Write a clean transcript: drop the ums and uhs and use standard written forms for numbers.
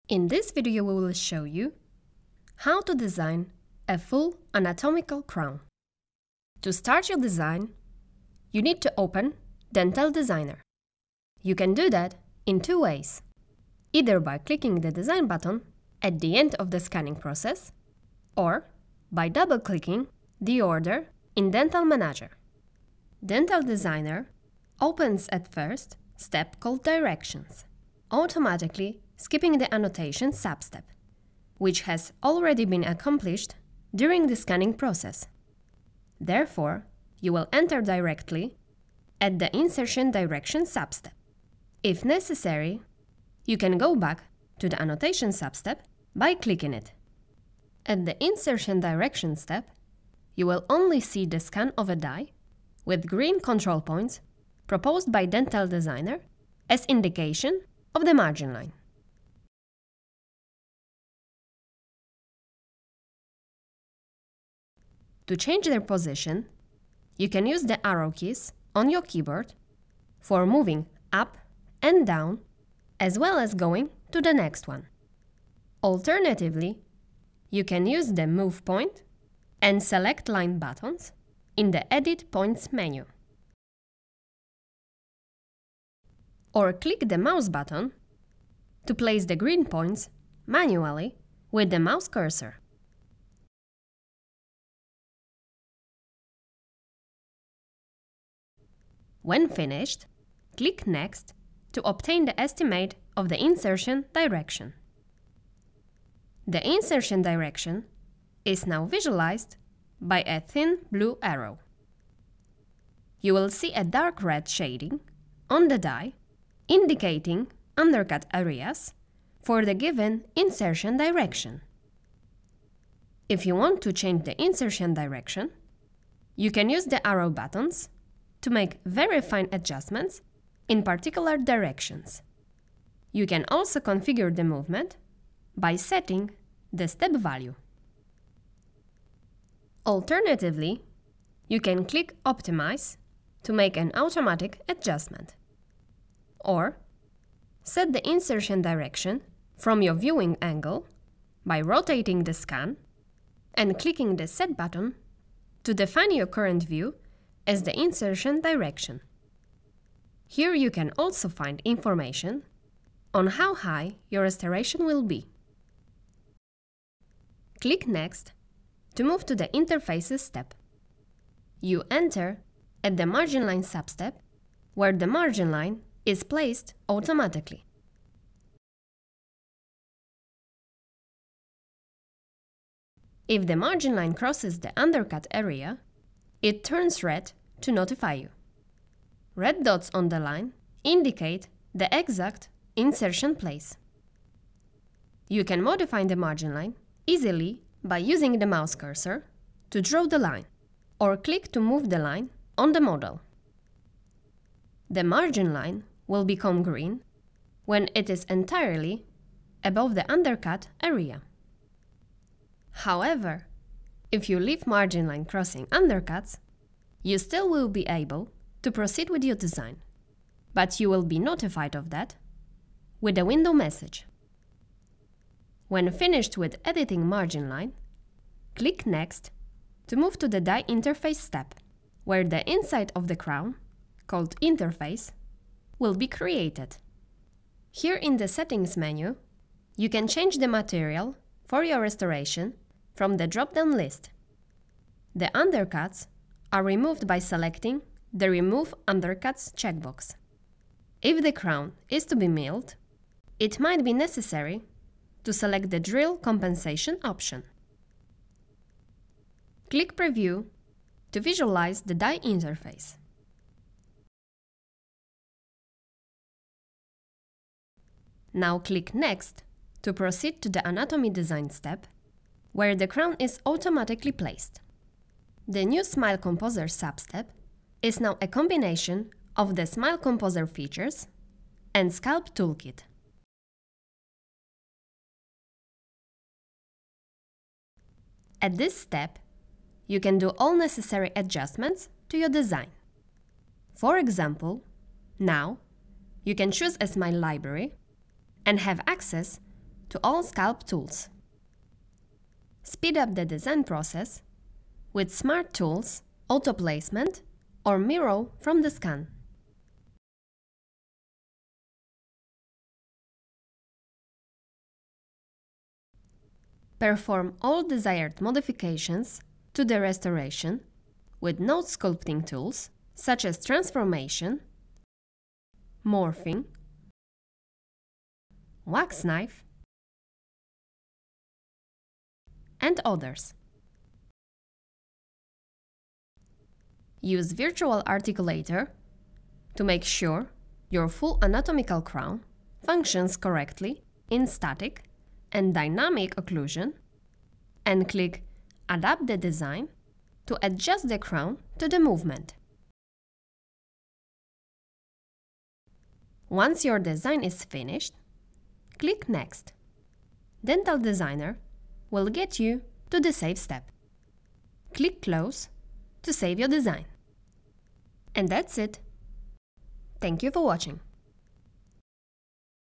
In this video we will show you how to design a full anatomical crown. To start your design, you need to open Dental Designer. You can do that in two ways, either by clicking the design button at the end of the scanning process or by double-clicking the order in Dental Manager. Dental Designer opens at first step called Directions, automatically skipping the annotation substep, which has already been accomplished during the scanning process. Therefore, you will enter directly at the Insertion Direction substep. If necessary, you can go back to the Annotation substep by clicking it. At the Insertion Direction step, you will only see the scan of a die with green control points proposed by Dental Designer as indication of the margin line. To change their position, you can use the arrow keys on your keyboard for moving up and down, as well as going to the next one. Alternatively, you can use the Move Point and Select Line buttons in the Edit Points menu. Or click the mouse button to place the green points manually with the mouse cursor. When finished, click Next to obtain the estimate of the insertion direction. The insertion direction is now visualized by a thin blue arrow. You will see a dark red shading on the die indicating undercut areas for the given insertion direction. If you want to change the insertion direction, you can use the arrow buttons to make very fine adjustments in particular directions. You can also configure the movement by setting the step value. Alternatively, you can click Optimize to make an automatic adjustment, or set the insertion direction from your viewing angle by rotating the scan and clicking the Set button to define your current view as the insertion direction. Here you can also find information on how high your restoration will be. Click Next to move to the Interfaces step. You enter at the Margin Line substep, where the margin line is placed automatically. If the margin line crosses the undercut area, it turns red to notify you. Red dots on the line indicate the exact insertion place. You can modify the margin line easily by using the mouse cursor to draw the line, or click to move the line on the model. The margin line will become green when it is entirely above the undercut area. However, if you leave margin line crossing undercuts, you still will be able to proceed with your design, but you will be notified of that with a window message. When finished with editing margin line, click Next to move to the Die Interface step, where the inside of the crown, called Interface, will be created. Here in the Settings menu, you can change the material for your restoration from the drop-down list. The undercuts are removed by selecting the Remove Undercuts checkbox. If the crown is to be milled, it might be necessary to select the Drill Compensation option. Click Preview to visualize the die interface. Now click Next to proceed to the Anatomy Design step, where the crown is automatically placed. The new Smile Composer substep is now a combination of the Smile Composer features and Sculpt Toolkit. At this step, you can do all necessary adjustments to your design. For example, now you can choose a smile library and have access to all scalp tools. Speed up the design process with smart tools, auto placement, or mirror from the scan. Perform all desired modifications to the restoration with node sculpting tools such as transformation, morphing, wax knife, and others. Use Virtual Articulator to make sure your full anatomical crown functions correctly in static and dynamic occlusion, and click Adapt the design to adjust the crown to the movement. Once your design is finished, click Next. Dental Designer will get you to the Save step. Click Close to save your design. And that's it. Thank you for watching.